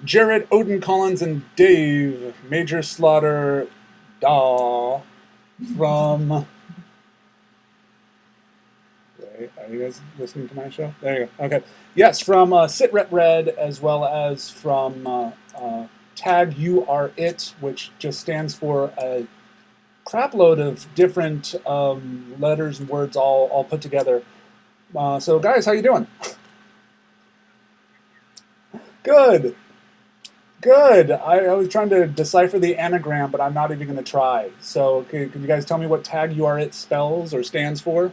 Jarod, Odin, Collins, and Dave. Major Slaughter, Dawe from. Wait, are you guys listening to my show? There you go. Okay. Yes, from SitRepRed as well as from Tag You Are It, which just stands for a crapload of different letters and words all put together. So, guys, how you doing? Good. Good. I was trying to decipher the anagram, but I'm not even going to try. So, can you guys tell me what Tag You Are It spells or stands for?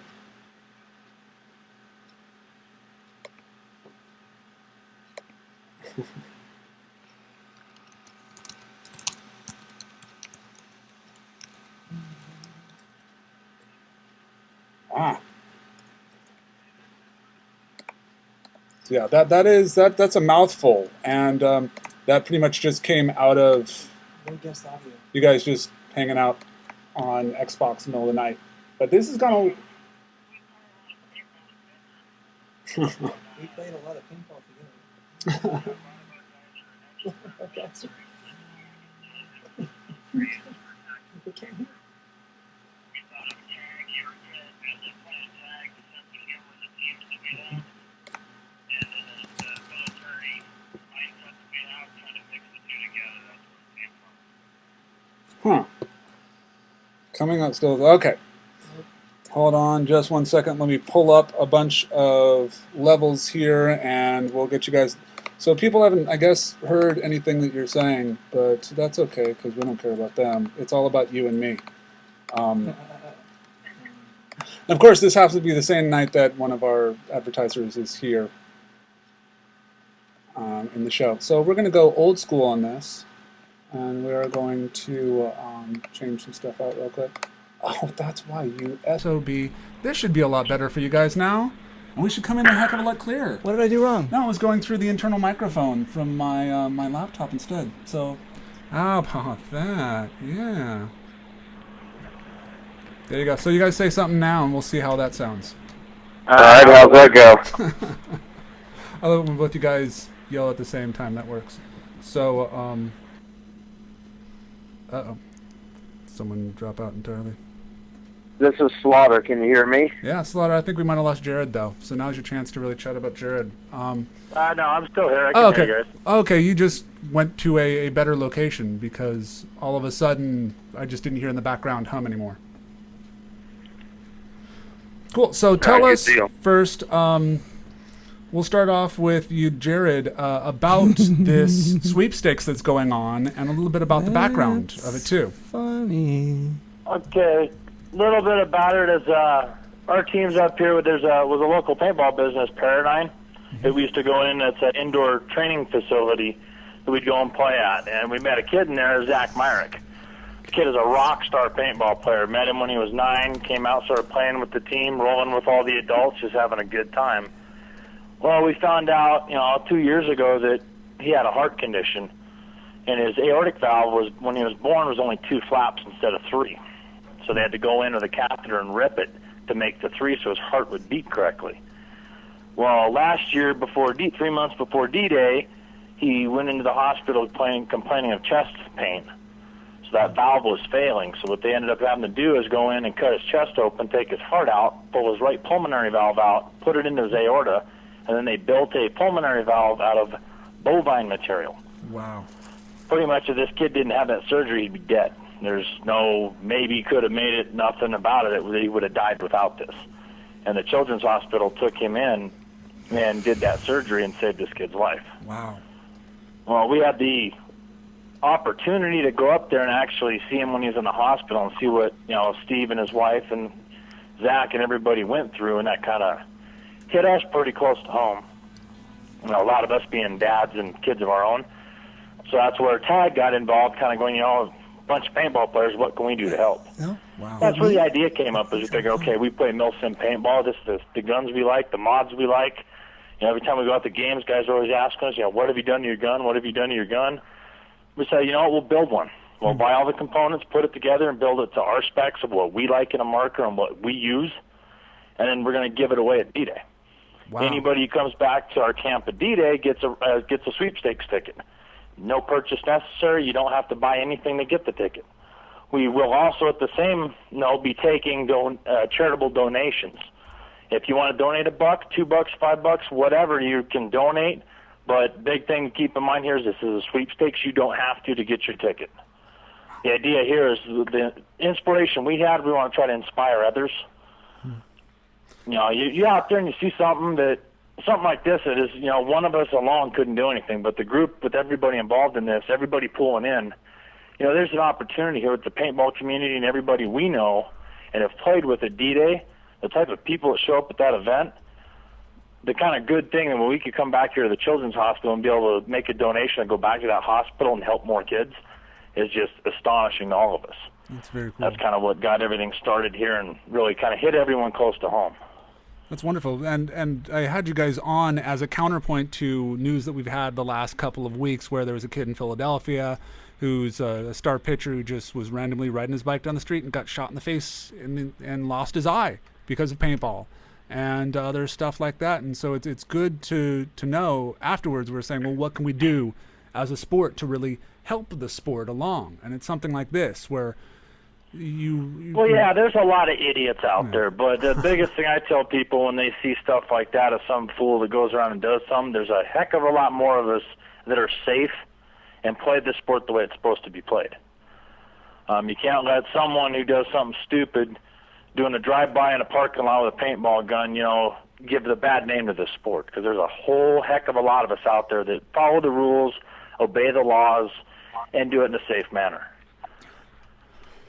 Ah, so yeah. That's a mouthful, and that pretty much just came out of No guest audio. you guys just hanging out on Xbox in the middle of the night. But this is gonna. We played a lot of ping-pong together. Okay. We can't hear. Huh. Coming out still. Okay. Hold on just one second. Let me pull up a bunch of levels here and we'll get you guys. So people haven't, I guess, heard anything that you're saying, but that's okay because we don't care about them. It's all about you and me. And of course, this happens to be the same night that one of our advertisers is here in the show. So we're going to go old school on this. And we're going to change some stuff out real quick. Oh, that's why you SOB. This should be a lot better for you guys now. And we should come in a heck of a lot clearer. What did I do wrong? No, it was going through the internal microphone from my my laptop instead. So, how about that? Yeah. There you go. So you guys say something now, and we'll see how that sounds. All right, how's that go? I love it when both you guys yell at the same time. That works. So, uh-oh. Someone drop out entirely. This is Slaughter. Can you hear me? Yeah, Slaughter, I think we might have lost Jarod, though. So now's your chance to really chat about Jarod. No, I'm still here. I can hear you guys. Okay, you just went to a better location because all of a sudden I just didn't hear in the background hum anymore. Cool. So tell us first, we'll start off with you, Jarod, about this sweepstakes that's going on and a little bit about the background of it, too. Funny. Okay, a little bit about it is our team's up here. Was a local paintball business, Paradigm, that we used to go in. It's an indoor training facility that we'd go and play at. And we met a kid in there, Zach Myrick. The kid is a rock star paintball player. Met him when he was 9, came out, started playing with the team, rolling with all the adults, just having a good time. Well, we found out, 2 years ago that he had a heart condition, and his aortic valve was, when he was born, was only 2 flaps instead of 3. So they had to go in with a catheter and rip it to make the 3 so his heart would beat correctly. Well, last year, 3 months before D-Day, he went into the hospital complaining of chest pain. So that valve was failing. So what they ended up having to do is go in and cut his chest open, take his heart out, pull his right pulmonary valve out, put it into his aorta, and then they built a pulmonary valve out of bovine material. Wow. Pretty much if this kid didn't have that surgery, he'd be dead. There's no maybe he could have made it, nothing about it. He would have died without this. And the Children's Hospital took him in and did that surgery and saved this kid's life. Wow. Well, we had the opportunity to go up there and actually see him when he was in the hospital and see what, Steve and his wife and Zach and everybody went through, and that kind of hit us pretty close to home. A lot of us being dads and kids of our own. So that's where TAG got involved, kind of going, a bunch of paintball players, what can we do to help? Oh, wow. That's where the idea came up, is we figured, okay, we play Milsim paintball, this is the guns we like, the mods we like. Every time we go out to games, guys are always asking us, what have you done to your gun? What have you done to your gun? We say, we'll build one. We'll buy all the components, put it together, and build it to our specs of what we like in a marker and what we use, and then we're going to give it away at D-Day. Wow. Anybody who comes back to our camp at D-Day gets a sweepstakes ticket. No purchase necessary. You don't have to buy anything to get the ticket. We will also, at the same note, be taking charitable donations. If you want to donate $1, $2, $5, whatever, you can donate. But big thing to keep in mind here is this is a sweepstakes. You don't have to get your ticket. The idea here is the inspiration we had. We want to try to inspire others. You know, you're out there and you see something like this. It is, you know, one of us alone couldn't do anything, but the group with everybody involved in this, everybody pulling in. You know, there's an opportunity here with the paintball community and everybody we know and have played with at D-Day. The type of people that show up at that event. The kind of good thing that when we could come back here to the Children's Hospital and be able to make a donation and go back to that hospital and help more kids is just astonishing to all of us. That's very cool. That's kind of what got everything started here and really kind of hit everyone close to home. That's wonderful. And I had you guys on as a counterpoint to news that we've had the last couple of weeks where there was a kid in Philadelphia who's a star pitcher who just was randomly riding his bike down the street and got shot in the face and lost his eye because of paintball. And other stuff like that. And so it's good to know afterwards we're saying, well, what can we do as a sport to really help the sport along? And it's something like this where well, yeah, there's a lot of idiots out there, but the biggest thing I tell people when they see stuff like that of some fool that goes around and does something, there's a heck of a lot more of us that are safe and play the sport the way it's supposed to be played. You can't let someone who does something stupid doing a drive-by in a parking lot with a paintball gun, you know, give the bad name to the sport, because there's a whole heck of a lot of us out there that follow the rules, obey the laws, and do it in a safe manner.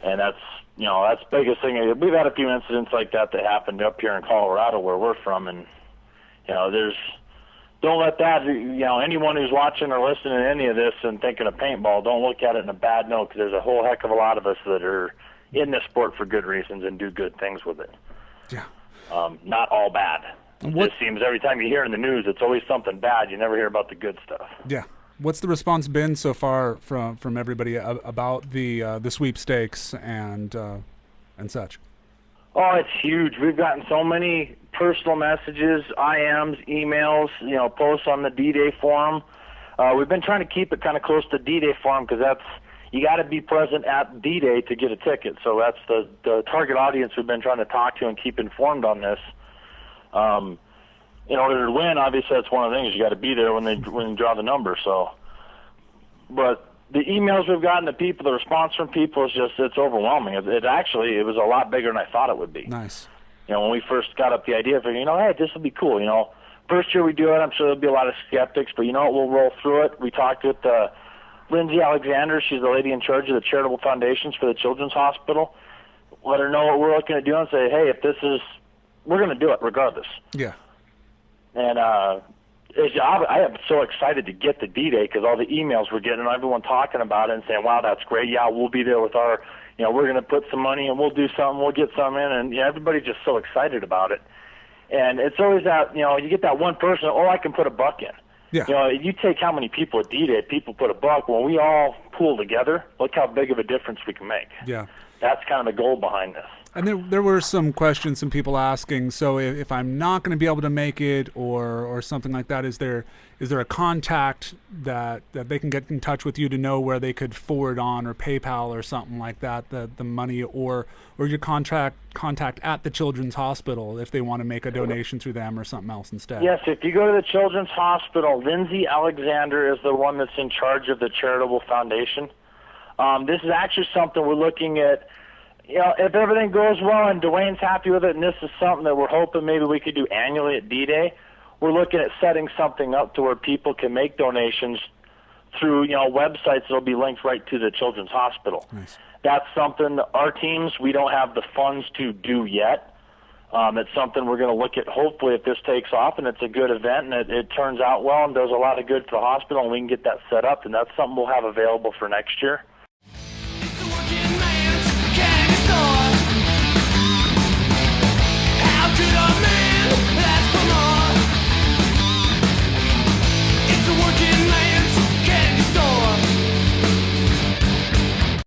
And that's, you know, that's the biggest thing. We've had a few incidents like that happened up here in Colorado where we're from, and, you know, don't let that, you know, anyone who's watching or listening to any of this and thinking of paintball, don't look at it in a bad note, because there's a whole heck of a lot of us that are in this sport for good reasons and do good things with it. Yeah. Not all bad. It just seems every time you hear in the news, it's always something bad. You never hear about the good stuff. Yeah. What's the response been so far from everybody about the sweepstakes and such? Oh, it's huge. We've gotten so many personal messages, IMs, emails, you know, posts on the D-Day forum. We've been trying to keep it kind of close to D-Day forum because you got to be present at D-Day to get a ticket. So that's the target audience we've been trying to talk to and keep informed on this. In order to win, obviously that's one of the things. You got to be there when they draw the number. So, but the emails we've gotten, the people, the response from people is just, it's overwhelming. It was a lot bigger than I thought it would be. Nice. You know, when we first got up the idea, figuring, you know, hey, this will be cool. You know, first year we do it, I'm sure there'll be a lot of skeptics, but you know what, we'll roll through it. We talked with Lindsay Alexander. She's the lady in charge of the charitable foundations for the Children's Hospital. Let her know what we're looking to do and say, hey, we're going to do it regardless. Yeah. And I am so excited to get the D-Day because all the emails we're getting, everyone talking about it and saying, wow, that's great. Yeah, we'll be there with our, you know, we're going to put some money and we'll do something, we'll get some in. And yeah, everybody's just so excited about it. And it's always that, you know, you get that one person, I can put $1 in. Yeah. You know, you take how many people at D-Day, people put $1. When we all pool together, look how big of a difference we can make. Yeah. That's kind of the goal behind this. And there were some questions, some people asking, so if I'm not going to be able to make it or something like that, is there a contact that they can get in touch with you to know where they could forward on or PayPal or something like that, the money or your contact at the Children's Hospital if they want to make a donation through them or something else instead? Yes, if you go to the Children's Hospital, Lindsay Alexander is the one that's in charge of the charitable foundation. This is actually something we're looking at. You know, if everything goes well and Dwayne's happy with it, and this is something that we're hoping maybe we could do annually at D-Day, we're looking at setting something up to where people can make donations through, you know, websites that'll be linked right to the Children's Hospital. Nice. That's something our teams, we don't have the funds to do yet. It's something we're going to look at, hopefully, if this takes off and it's a good event and it turns out well and does a lot of good for the hospital and we can get that set up, and that's something we'll have available for next year.